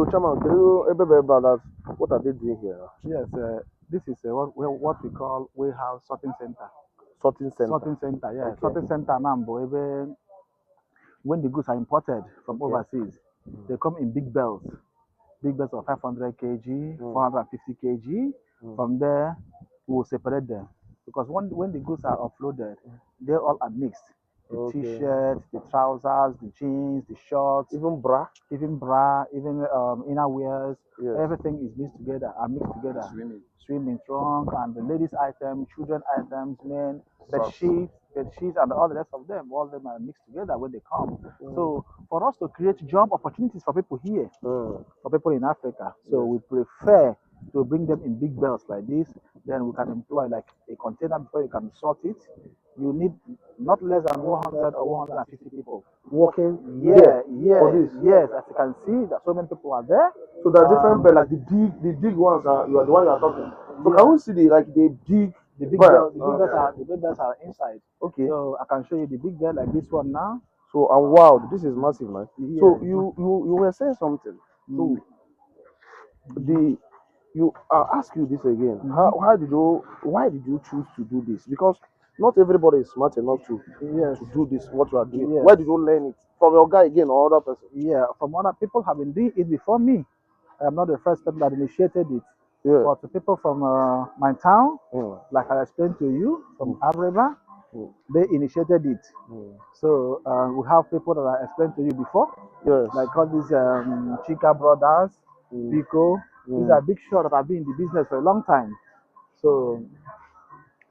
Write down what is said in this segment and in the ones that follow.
So, Chairman, can you a bit about that? What are they doing here? Yes, this is what we call warehouse sorting center. Sorting center. Sorting center, yeah. Okay. Sorting center now, but even when the goods are imported from Okay. overseas, they come in big bells of 500 kg, Mm. 450 kg. Mm. From there, we will separate them because when the goods are offloaded, they all are mixed. The Okay. t-shirts, the trousers, the jeans, the shorts, Even bra. even bra, even inner wears, Yes. everything is mixed together, are mixed together. Swimming trunk and the ladies' items, children items, men, Socks. bed sheets, and all the rest of them. All of them are mixed together when they come. Mm. So for us to create job opportunities for people here, Mm. for people in Africa, so Yes. we prefer to bring them in big belts like this. Then we can employ like a container before you can sort it. You need not less than 100 or 150 people Working there yeah, for yes, this. yes. As you can see, that so many people are there. So there are different Um, birds, like the big ones are you are the one you are talking. So can yeah, we see the like the big the big bird? bell, the big bells are inside. Okay. So I can show you the big bell like this one now. So and wow, this is massive, man. Yeah. So you were saying something. Mm, So the you I'll ask you this again. mm-hmm. Why did you choose to do this? Because not everybody is smart enough Yes, to do this what you are doing. yes, Where did you learn it? From your guy again or other person? yeah. From other people have been doing it before me. I am not the first person that initiated it, Yeah. but the people from my town, Mm, like I explained to you, from mm, Abreba, mm, they initiated it. mm. So we have people that I explained to you before, Yes. like all these Chica brothers, Mm, Pico. These are mm, big shots that have been in the business for a long time. So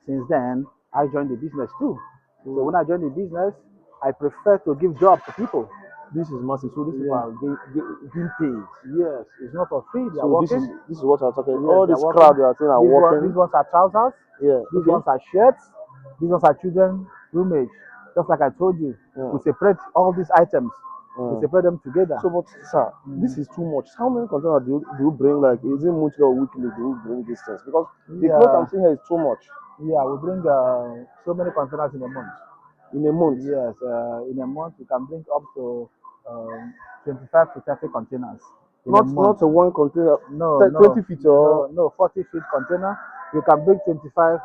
since then, I joined the business too. So mm. when I joined the business, I prefer to give jobs to people. This is massive. So these people Yeah. are being paid. Yes, it's not for free. They are So working. this is what I'm talking. Yes, All they are this working. crowd you are saying are These working. ones are trousers. Yeah. These Okay. ones are shirts. These ones are children roomage. Just like I told you, Yeah. we separate all these items. We Mm. separate them together. So, but sir, this Mm. is too much. How many containers do you bring? Like, is it monthly or weekly? Do you bring these things? Because the clothes I'm Yeah, seeing here is too much yeah. We bring so many containers in a month. in a month. Yes, in a month we can bring up to 25 to 30 containers in a month. Not a one container, No, 20 no, feet or no, no. 40 feet container. You can bring 25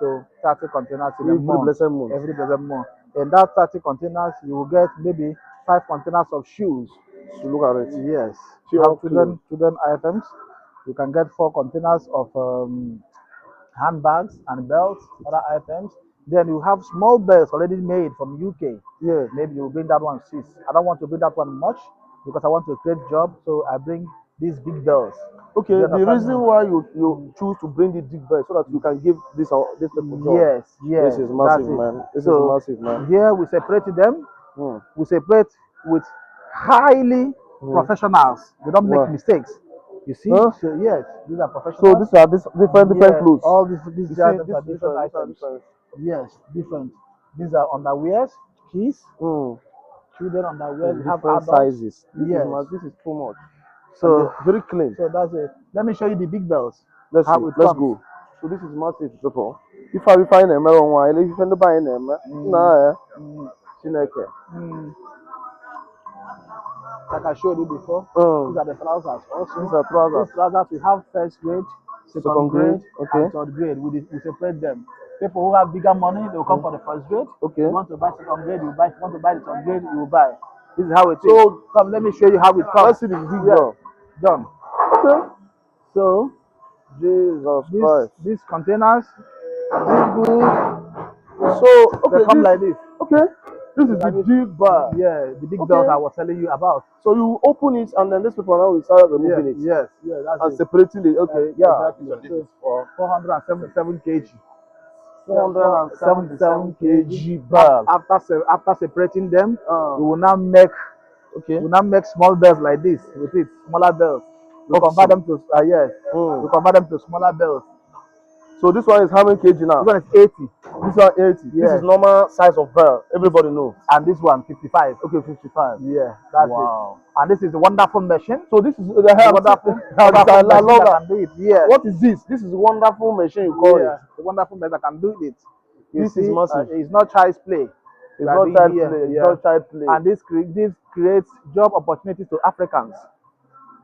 to 30 containers in a every month. blessed month. Every other month. In that 30 containers, you will get maybe 5 containers of shoes. So look at it. Yes, you Pure have clean. children items. You can get 4 containers of handbags and belts, other items. Then you have small belts already made from UK. Yeah. Maybe you bring that one 6. I don't want to bring that one much because I want to create job, so I bring these big belts. Okay. Do you The understand me? reason why you choose to bring the big bird so that you can give this people job. Yes, This yes, is that's massive, it. man. This is So massive, man. here we separate them. Hmm. We separate with highly Hmm. professionals. They don't make Wow. mistakes. You see? Huh? So yes, these are So professionals. these are this different Yes, clothes. all You these see, items this are different different. These are items. different. Yes, different. These are underwears, keys, Hmm. children underwears. In We have different adults. sizes. Yes. This is too much. And So they're very clean. so that's it. Let me show you the big bells. Let's see. How it Let's comes. go. So this is massive, people. If I find them on one, if you find the buying them, Mm, nah, mm, Chineke. mm. Like I showed you before, these Um, are the trousers. these Also, are these trousers. trousers we have first grade, second Second grade. grade, Okay. and third grade. We separate them. People who have bigger money, they will come Mm. for the first grade. Okay. You want to buy second grade, you buy. If you want to buy the third grade, you will buy. This is how it is. So Come, let me show you how it comes. let's see the big Yes, girl. done. Okay. So Jesus these Christ. these containers, these goods, So they okay, come like this. okay. This is These are the this, big bar. yeah, the big bells Okay. I was telling you about. So you open it and then this people now will start Yes, removing it yes, yes, that's and it. separating it. Okay, yeah. Exactly. So 477 kg. 477 kg. kg bar. After separating them, Uh, we will now make okay. small bells like this with it, smaller bells. We convert Awesome. them to yes, we Mm. convert them to smaller bells. So this one is how many kg This now? one is 80. This one 80. This is Yes, normal size of bar. Everybody knows. and this one 55. Okay, 55. Yeah, that's it. Wow. And this is a wonderful machine. So this is the The hell wonderful, I wonderful machine love that that. can do it. Yeah, What is this? This is a wonderful machine you call it. yeah, the wonderful machine that can do it. You This is see, massive. it's not child's play. We It's are not doing child here, play. It's yeah. not child play. And this creates job opportunities to Africans.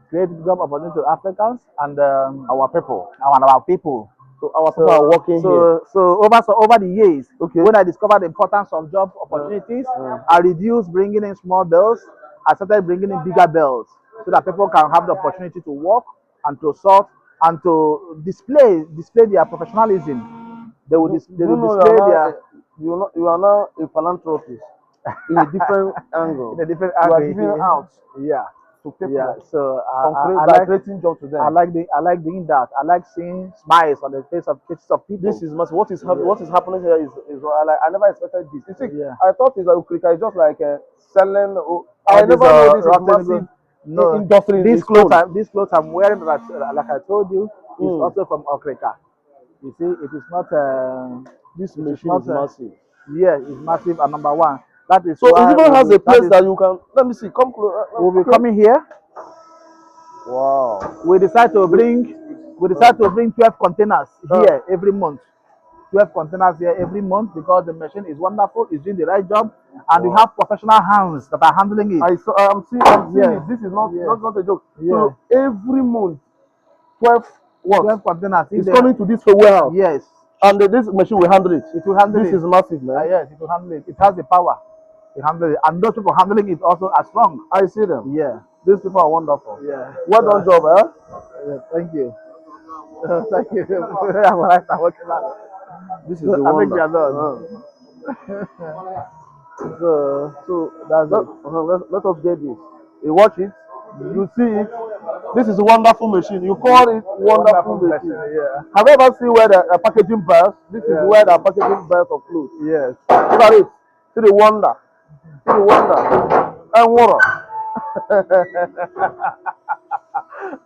create job opportunity to Africans and Our people. our people. So our people are working here. So over the years, Okay. when I discovered the importance of job opportunities, I reduced bringing in small bells. I started bringing in bigger bells so that people can have the opportunity to work and to sort and to display their professionalism. They will Do you will know display their you are now a philanthropist in a different angle. in a different You are angle. giving out Yeah. to people Yeah, so by creating jobs to them. I like doing that. I like seeing smiles on the faces of people. This is massive. What is happening here is like I never expected this. You see, Yeah. I thought it's like Ukrika is just like selling. All I these, never know this is rotten massive no, industry in its own. these clothes I'm wearing that like I told you is Mm. also from Okrika. You see, it is not This it is machine not is massive. yeah, it's massive and number one. That is So it why even has a that place that you can. Let me see. Come close. we'll be Okay. coming here. Wow. We decide to bring 12 containers here every month. 12 containers here every month because the machine is wonderful, it's doing the right job, and we have professional hands that are handling it. I'm seeing Yeah. it. This is not Yeah. not a joke. Yeah. So every month, 12 what? 12 containers. It's coming to this warehouse. Yes. And this machine will handle it. It will handle this it. Is massive, man. Yes, it will handle it. It has the power to handle it. And those people handling it also are strong. I see them. Yeah. These people are wonderful. Yeah. Well done job, yeah, thank you. Thank you. I'm working hard. This is the I think wonder. we are done. So that's it. Let us get this. You watch it, you see it. This is a wonderful machine. You call it wonderful machine. Yeah. Have you ever seen where they are packaging bells? This is where they are packaging bells of clothes. Yes. Look at it. See the wonder. See the wonder. And water.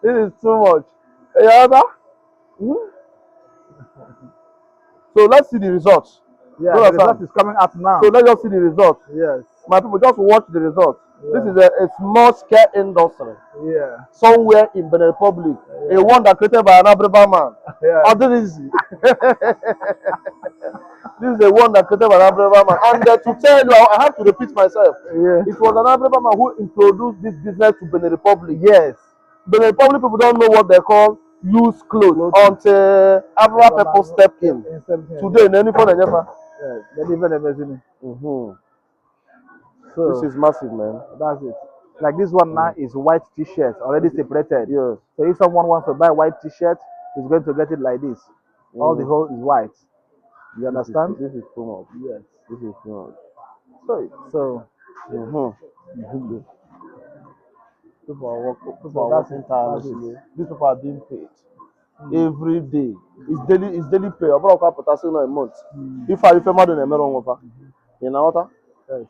This is too much. Hey, So let's see the results. Yeah, the result is coming out now. So let's just see the results. Yes. My people, just watch the results. Yeah. This is a small scale industry. Yeah. Somewhere in Benin Republic. Yeah. A one that created by an Abraba man. Yeah. Oh, this is this is the one that created by an Abraba man. And to tell you, I have to repeat myself. Yeah. It was an Abraba man who introduced this business to Benin Republic. Yes. Benin Republic people don't know what they call loose clothes until Abraba people step in. Today, in any point, they even amazing. So this is massive, man. That's it. Like this one now is white t-shirt already separated. Yes. So if someone wants to buy white t-shirt, he's going to get it like this. All the whole is white. You understand? This is too much. Yes. This is too much. So people are working tirelessly. These people are being paid every day. It's daily pay. About a month. If I remember the number, you know what? yes.